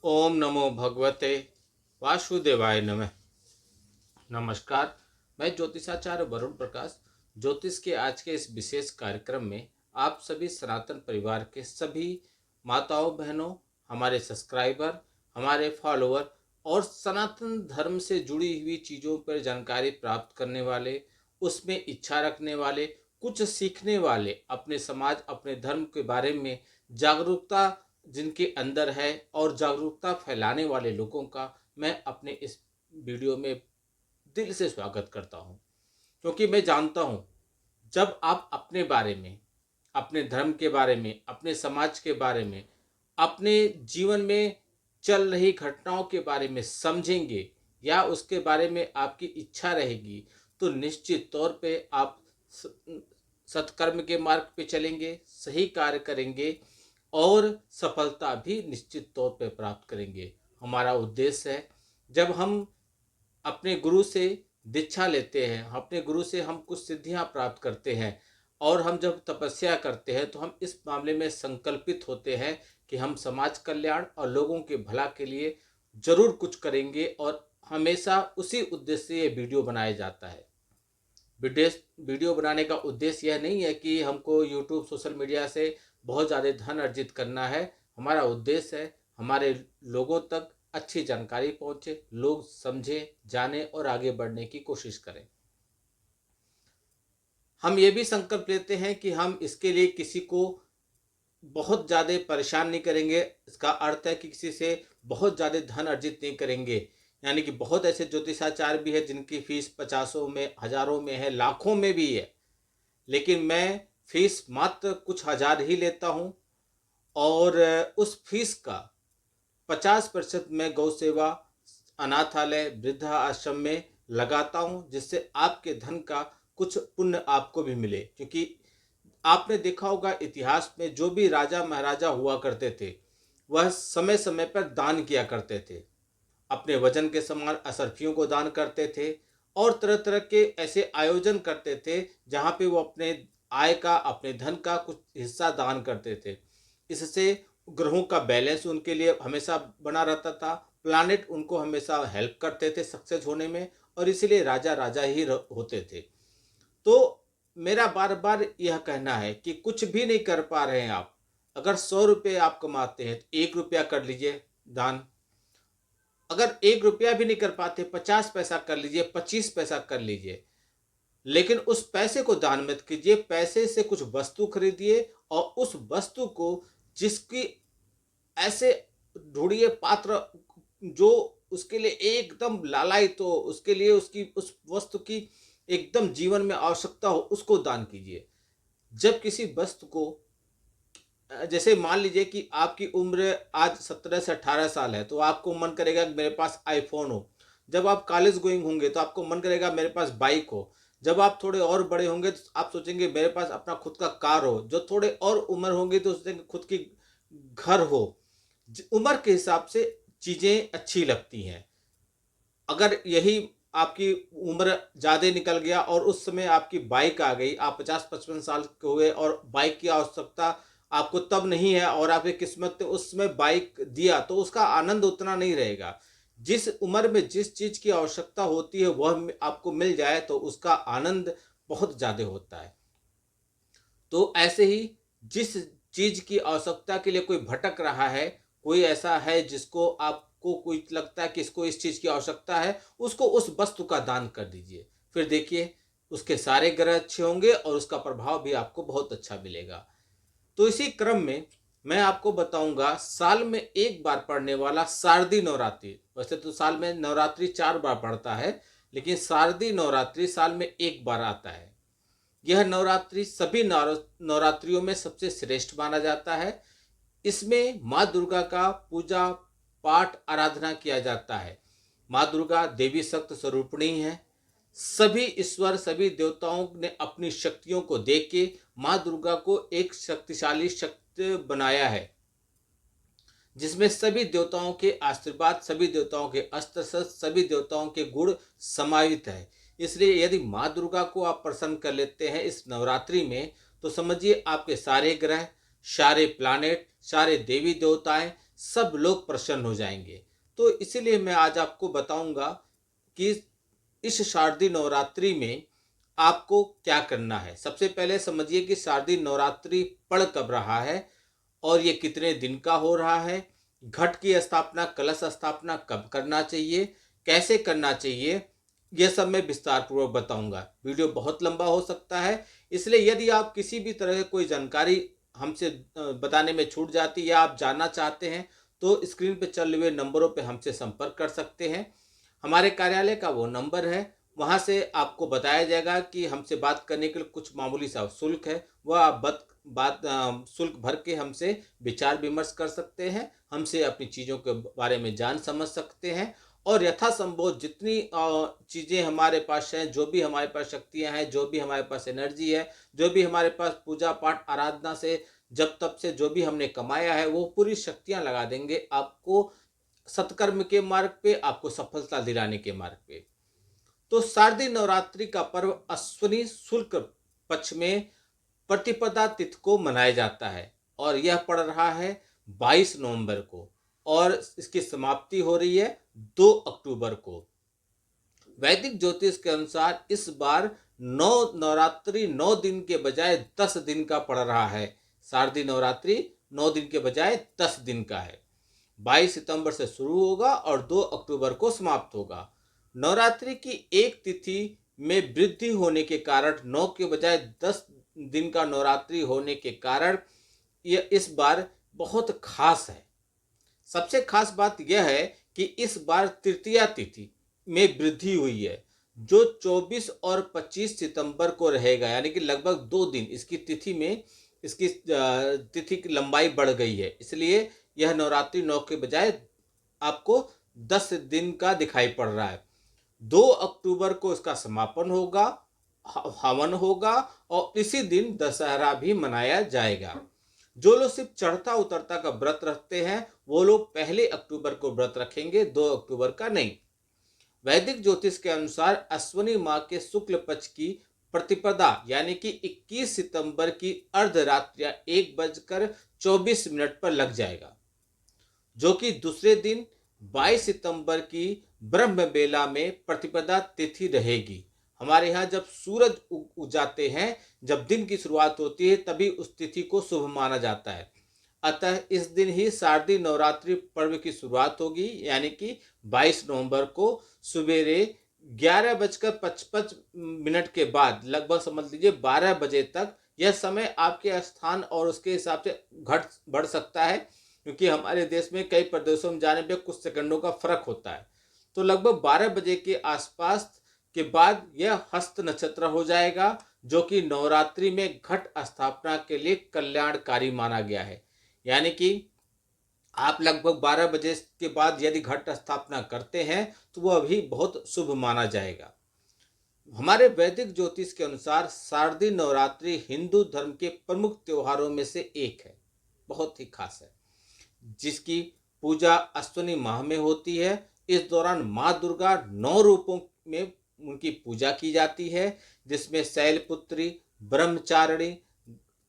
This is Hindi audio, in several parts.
ओम नमो भगवते वासुदेवाय नमः। नमस्कार। मैं ज्योतिषाचार्य वरुण प्रकाश ज्योतिष के आज के इस विशेष कार्यक्रम में आप सभी सनातन परिवार के सभी माताओं बहनों, हमारे सब्सक्राइबर, हमारे फॉलोअर और सनातन धर्म से जुड़ी हुई चीज़ों पर जानकारी प्राप्त करने वाले, उसमें इच्छा रखने वाले, कुछ सीखने वाले, अपने समाज अपने धर्म के बारे में जागरूकता जिनके अंदर है और जागरूकता फैलाने वाले लोगों का मैं अपने इस वीडियो में दिल से स्वागत करता हूं। क्योंकि मैं जानता हूं, जब आप अपने बारे में, अपने धर्म के बारे में, अपने समाज के बारे में, अपने जीवन में चल रही घटनाओं के बारे में समझेंगे या उसके बारे में आपकी इच्छा रहेगी, तो निश्चित तौर पे आप सत्कर्म के मार्ग पे चलेंगे, सही कार्य करेंगे और सफलता भी निश्चित तौर पे प्राप्त करेंगे। हमारा उद्देश्य है, जब हम अपने गुरु से दीक्षा लेते हैं, अपने गुरु से हम कुछ सिद्धियां प्राप्त करते हैं और हम जब तपस्या करते हैं तो हम इस मामले में संकल्पित होते हैं कि हम समाज कल्याण और लोगों के भला के लिए जरूर कुछ करेंगे और हमेशा उसी उद्देश्य से ये वीडियो बनाया जाता है। वीडियो बनाने का उद्देश्य यह नहीं है कि हमको यूट्यूब सोशल मीडिया से बहुत ज़्यादा धन अर्जित करना है। हमारा उद्देश्य है हमारे लोगों तक अच्छी जानकारी पहुंचे, लोग समझें, जानें और आगे बढ़ने की कोशिश करें। हम ये भी संकल्प लेते हैं कि हम इसके लिए किसी को बहुत ज़्यादा परेशान नहीं करेंगे। इसका अर्थ है कि किसी से बहुत ज़्यादा धन अर्जित नहीं करेंगे। यानी कि बहुत ऐसे ज्योतिषाचार्य भी है जिनकी फीस पचासों में, हजारों में है, लाखों में भी है, लेकिन मैं फीस मात्र कुछ हजार ही लेता हूँ और उस फीस का 50% मैं गौ सेवा, अनाथालय, वृद्धा आश्रम में लगाता हूँ, जिससे आपके धन का कुछ पुण्य आपको भी मिले। क्योंकि आपने देखा होगा इतिहास में जो भी राजा महाराजा हुआ करते थे वह समय समय पर दान किया करते थे, अपने वजन के समान असरफियों को दान करते थे और तरह तरह के ऐसे आयोजन करते थे जहाँ पे वो अपने आय का, अपने धन का कुछ हिस्सा दान करते थे। इससे ग्रहों का बैलेंस उनके लिए हमेशा बना रहता था, प्लानिट उनको हमेशा हेल्प करते थे सक्सेस होने में और इसीलिए राजा राजा ही होते थे। तो मेरा बार बार यह कहना है कि कुछ भी नहीं कर पा रहे हैं आप, अगर 100 रुपये आप कमाते हैं तो 1 रुपया कर लीजिए दान। अगर 1 रुपया भी नहीं कर पाते, 50 पैसा कर लीजिए, 25 पैसा कर लीजिए, लेकिन उस पैसे को दान मत कीजिए। पैसे से कुछ वस्तु खरीदिए और उस वस्तु को जिसकी ऐसे ढूंढिए पात्र जो उसके लिए एकदम लालायित हो, उसके लिए उसकी उस वस्तु की एकदम जीवन में आवश्यकता हो, उसको दान कीजिए। जब किसी वस्तु को, जैसे मान लीजिए कि आपकी उम्र आज 17 से 18 साल है, तो आपको मन करेगा कि मेरे पास आईफोन हो। जब आप कॉलेज गोइंग होंगे तो आपको मन करेगा मेरे पास बाइक हो। जब आप थोड़े और बड़े होंगे तो आप सोचेंगे मेरे पास अपना खुद का कार हो। जो थोड़े और उम्र होंगे तो सोचेंगे खुद की घर हो। उम्र के हिसाब से चीज़ें अच्छी लगती हैं। अगर यही आपकी उम्र ज़्यादा निकल गया और उस समय आपकी बाइक आ गई, आप 50-55 साल के हुए और बाइक की आवश्यकता आपको तब नहीं है और आपकी किस्मत ने उस समय बाइक दिया, तो उसका आनंद उतना नहीं रहेगा। जिस उम्र में जिस चीज़ की आवश्यकता होती है वह आपको मिल जाए तो उसका आनंद बहुत ज़्यादा होता है। तो ऐसे ही जिस चीज़ की आवश्यकता के लिए कोई भटक रहा है, कोई ऐसा है जिसको आपको कोई लगता है कि इसको इस चीज़ की आवश्यकता है, उसको उस वस्तु का दान कर दीजिए। फिर देखिए उसके सारे ग्रह अच्छे होंगे और उसका प्रभाव भी आपको बहुत अच्छा मिलेगा। तो इसी क्रम में मैं आपको बताऊंगा साल में एक बार पड़ने वाला शारदीय नवरात्रि। वैसे तो साल में नवरात्रि 4 बार पड़ता है, लेकिन शारदीय नवरात्रि साल में एक बार आता है। यह नवरात्रि सभी नवरात्रियों में सबसे श्रेष्ठ माना जाता है। इसमें माँ दुर्गा का पूजा पाठ आराधना किया जाता है। माँ दुर्गा देवी शक्ति स्वरूपिणी है। सभी ईश्वर, सभी देवताओं ने अपनी शक्तियों को देख के माँ दुर्गा को एक शक्तिशाली शक्ति बनाया है, जिसमें सभी देवताओं के आशीर्वाद, सभी देवताओं के अस्त्र शस्त्र, सभी देवताओं के गुण समाहित है। इसलिए यदि माँ दुर्गा को आप प्रसन्न कर लेते हैं इस नवरात्रि में, तो समझिए आपके सारे ग्रह, सारे प्लानेट, सारे देवी देवताएं, सब लोग प्रसन्न हो जाएंगे। तो इसीलिए मैं आज आपको बताऊंगा कि इस शारदीय नवरात्रि में आपको क्या करना है। सबसे पहले समझिए कि शारदीय नवरात्रि पड़ कब रहा है और ये कितने दिन का हो रहा है। घट की स्थापना, कलश स्थापना कब करना चाहिए, कैसे करना चाहिए, यह सब मैं विस्तार पूर्वक बताऊंगा। वीडियो बहुत लंबा हो सकता है, इसलिए यदि आप किसी भी तरह की कोई जानकारी हमसे बताने में छूट जाती या आप जानना चाहते हैं तो स्क्रीन पे चल रहे नंबरों पे हमसे संपर्क कर सकते हैं। हमारे कार्यालय का वो नंबर है, वहाँ से आपको बताया जाएगा कि हमसे बात करने के लिए कुछ मामूली सा शुल्क है, वह आप शुल्क भर के हमसे विचार विमर्श कर सकते हैं, हमसे अपनी चीज़ों के बारे में जान समझ सकते हैं और यथासंभव जितनी चीज़ें हमारे पास हैं, जो भी हमारे पास शक्तियां हैं, जो भी हमारे पास एनर्जी है, जो भी हमारे पास पूजा पाठ आराधना से जब तब से जो भी हमने कमाया है, वो पूरी शक्तियां लगा देंगे आपको सत्कर्म के मार्ग पे, आपको सफलता दिलाने के मार्ग पे। तो शारदीय नवरात्रि का पर्व अश्विनी शुक्ल पक्ष में प्रतिपदा तिथि को मनाया जाता है और यह पड़ रहा है 22 नवंबर को और इसकी समाप्ति हो रही है 2 अक्टूबर को। वैदिक ज्योतिष के अनुसार इस बार नवरात्रि 9 दिन के बजाय 10 दिन का पड़ रहा है। शारदीय नवरात्रि 9 दिन के बजाय 10 दिन का है। 22 सितंबर से शुरू होगा और 2 अक्टूबर को समाप्त होगा। नवरात्रि की एक तिथि में वृद्धि होने के कारण 9 के बजाय 10 दिन का नवरात्रि होने के कारण यह इस बार बहुत खास है। सबसे खास बात यह है कि इस बार तृतीया तिथि में वृद्धि हुई है, जो 24 और 25 सितंबर को रहेगा, यानी कि लगभग 2 दिन इसकी तिथि की लंबाई बढ़ गई है। इसलिए यह नवरात्रि 9 के बजाय आपको 10 दिन का दिखाई पड़ रहा है। 2 अक्टूबर को इसका समापन होगा, हवन होगा और इसी दिन दशहरा भी मनाया जाएगा। जो लोग सिर्फ चढ़ता उतरता का व्रत रखते हैं वो लोग 1 अक्टूबर को व्रत रखेंगे, 2 अक्टूबर का नहीं। वैदिक ज्योतिष के अनुसार अश्विनी माह के शुक्ल पक्ष की प्रतिपदा यानी कि 21 सितंबर की अर्धरात्रि 1:24 पर लग जाएगा, जो कि दूसरे दिन 22 सितंबर की ब्रह्म बेला में प्रतिपदा तिथि रहेगी। हमारे यहाँ जब सूरज उग जाते हैं, जब दिन की शुरुआत होती है, तभी उस तिथि को शुभ माना जाता है। अतः इस दिन ही शारदीय नवरात्रि पर्व की शुरुआत होगी, यानी कि 22 नवंबर को सवेरे 11:55 के बाद लगभग समझ लीजिए 12 बजे तक। यह समय आपके स्थान और उसके हिसाब से घट बढ़ सकता है, क्योंकि हमारे देश में कई प्रदेशों में जाने पे कुछ सेकंडों का फर्क होता है। तो लगभग 12 बजे के आसपास के बाद यह हस्त नक्षत्र हो जाएगा, जो कि नवरात्रि में घट स्थापना के लिए कल्याणकारी माना गया है। यानी कि आप लगभग 12 बजे के बाद यदि घट स्थापना करते हैं तो वह भी बहुत शुभ माना जाएगा। हमारे वैदिक ज्योतिष के अनुसार शारदीय नवरात्रि हिंदू धर्म के प्रमुख त्योहारों में से एक है, बहुत ही खास है, जिसकी पूजा अश्विनी माह में होती है। इस दौरान माँ दुर्गा 9 रूपों में उनकी पूजा की जाती है, जिसमें शैलपुत्री, ब्रह्मचारिणी,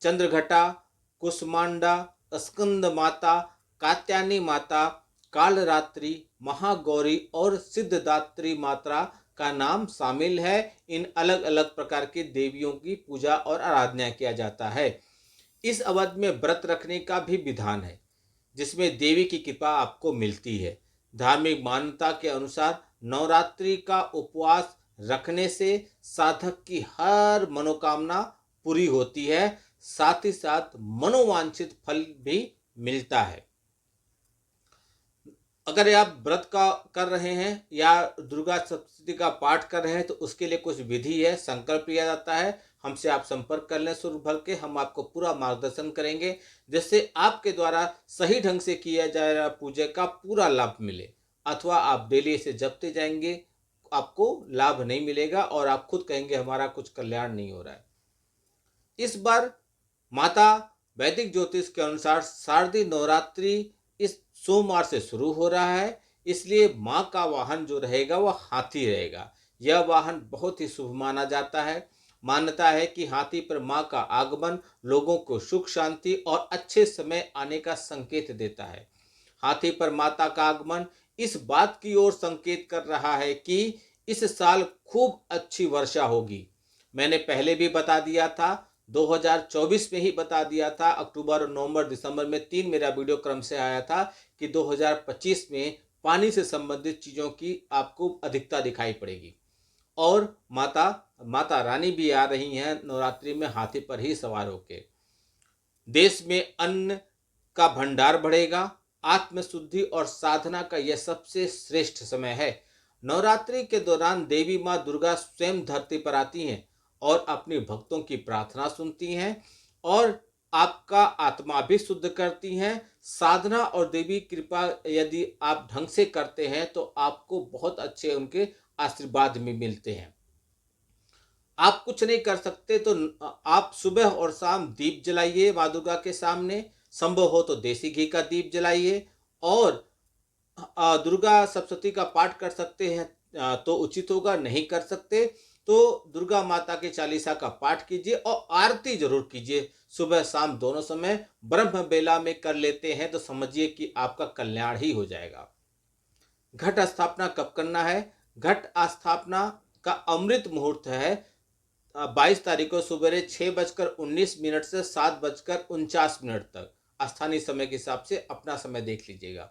चंद्रघटा, कुष्मांडा, स्कंद माता, कात्यायनी माता, कालरात्रि, महागौरी और सिद्धदात्री माता का नाम शामिल है। इन अलग अलग प्रकार के देवियों की पूजा और आराधना किया जाता है। इस अवधि में व्रत रखने का भी विधान है, जिसमें देवी की कृपा आपको मिलती है। धार्मिक मान्यता के अनुसार नवरात्रि का उपवास रखने से साधक की हर मनोकामना पूरी होती है, साथ ही साथ मनोवांछित फल भी मिलता है। अगर आप व्रत का कर रहे हैं या दुर्गा सप्तशती का पाठ कर रहे हैं तो उसके लिए कुछ विधि है, संकल्प लिया जाता है। हमसे आप संपर्क कर लें शुरू भर के, हम आपको पूरा मार्गदर्शन करेंगे, जिससे आपके द्वारा सही ढंग से किया जा रहा पूजा का पूरा लाभ मिले। अथवा आप डेली इसे जपते जाएंगे, आपको लाभ नहीं मिलेगा और आप खुद कहेंगे हमारा कुछ कल्याण नहीं हो रहा है। इस बार माता वैदिक ज्योतिष के अनुसार शारदीय नवरात्रि इस सोमवार से शुरू हो रहा है, इसलिए माँ का वाहन जो रहेगा वह हाथी रहेगा। यह वाहन बहुत ही शुभ माना जाता है। मान्यता है कि हाथी पर माँ का आगमन लोगों को सुख शांति और अच्छे समय आने का संकेत देता है। हाथी पर माता का आगमन इस बात की ओर संकेत कर रहा है कि इस साल खूब अच्छी वर्षा होगी। मैंने पहले भी बता दिया था, 2024 में ही बता दिया था, अक्टूबर, नवंबर, दिसंबर में 3 मेरा वीडियो क्रम से आया था कि 2025 में पानी से संबंधित चीज़ों की आपको अधिकता दिखाई पड़ेगी। और माता माता रानी भी आ रही हैं नवरात्रि में हाथी पर ही सवार होके। देश में अन्न का भंडार बढ़ेगा। आत्मशुद्धि और साधना का यह सबसे श्रेष्ठ समय है। नवरात्रि के दौरान देवी माँ दुर्गा स्वयं धरती पर आती हैं और अपने भक्तों की प्रार्थना सुनती हैं और आपका आत्मा भी शुद्ध करती हैं। साधना और देवी कृपा यदि आप ढंग से करते हैं तो आपको बहुत अच्छे उनके आशीर्वाद भी मिलते हैं। आप कुछ नहीं कर सकते तो आप सुबह और शाम दीप जलाइए माँ दुर्गा के सामने, संभव हो तो देसी घी का दीप जलाइए। और दुर्गा सप्तशती का पाठ कर सकते हैं तो उचित होगा, नहीं कर सकते तो दुर्गा माता के चालीसा का पाठ कीजिए और आरती जरूर कीजिए। सुबह शाम दोनों समय ब्रह्म बेला में कर लेते हैं तो समझिए कि आपका कल्याण ही हो जाएगा। घट स्थापना कब करना है? घट स्थापना का अमृत मुहूर्त है 22 तारीख को सुबह 6:19 से 7:49 तक। स्थानीय समय के हिसाब से अपना समय देख लीजिएगा।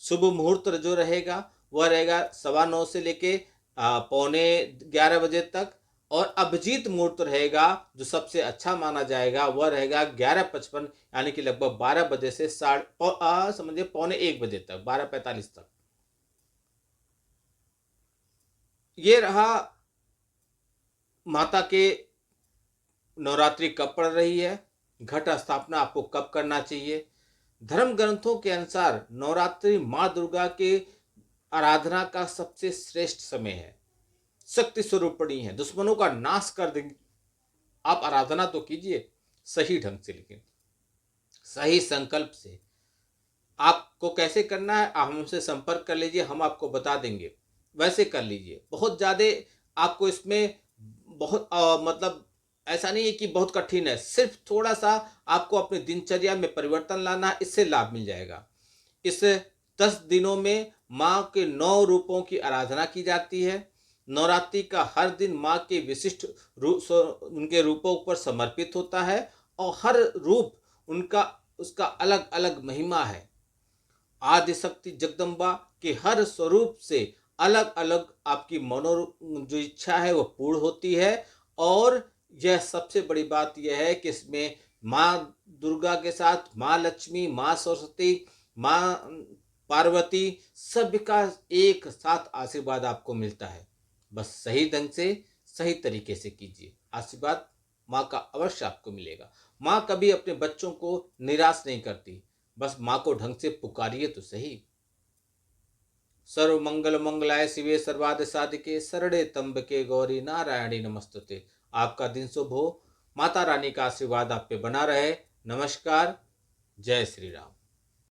शुभ मुहूर्त जो रहेगा वह रहेगा 9:15 से लेके 10:45 तक। और अभिजीत मुहूर्त रहेगा जो सबसे अच्छा माना जाएगा वह रहेगा 11:55 यानी कि लगभग 12 बजे से समझिए 12:45 तक, 12:45 तक। ये रहा माता के नवरात्रि कब पड़ रही है, घट स्थापना आपको कब करना चाहिए। धर्म ग्रंथों के अनुसार नवरात्रि माँ दुर्गा के आराधना का सबसे श्रेष्ठ समय है, शक्ति स्वरूपणी है, दुश्मनों का नाश कर देंगे। आप आराधना तो कीजिए सही ढंग से, लेकिन सही संकल्प से। आपको कैसे करना है, आप हमसे संपर्क कर लीजिए, हम आपको बता देंगे, वैसे कर लीजिए। बहुत ज़्यादा आपको इसमें बहुत मतलब ऐसा नहीं है कि बहुत कठिन है, सिर्फ थोड़ा सा आपको अपनी दिनचर्या में परिवर्तन लाना है, इससे लाभ मिल जाएगा। इस 10 दिनों में माँ के 9 रूपों की आराधना की जाती है। नवरात्रि का हर दिन माँ के विशिष्ट रूप उनके रूपों पर समर्पित होता है और हर रूप उसका अलग अलग महिमा है। आदिशक्ति जगदम्बा के हर स्वरूप से अलग अलग आपकी जो इच्छा है वो पूर्ण होती है। और यह सबसे बड़ी बात यह है कि इसमें माँ दुर्गा के साथ माँ लक्ष्मी, माँ सरस्वती, माँ पार्वती सबका एक साथ आशीर्वाद आपको मिलता है। बस सही ढंग से सही तरीके से कीजिए, आशीर्वाद माँ का अवश्य आपको मिलेगा। माँ कभी अपने बच्चों को निराश नहीं करती, बस माँ को ढंग से पुकारिए तो सही। सर्व मंगल मंगलाय शिवे सर्वार्थ साधिके शरणे त्र्यंबके गौरी नारायणी नमस्तुते। आपका दिन शुभ हो, माता रानी का आशीर्वाद आप पे बना रहे। नमस्कार, जय श्री राम।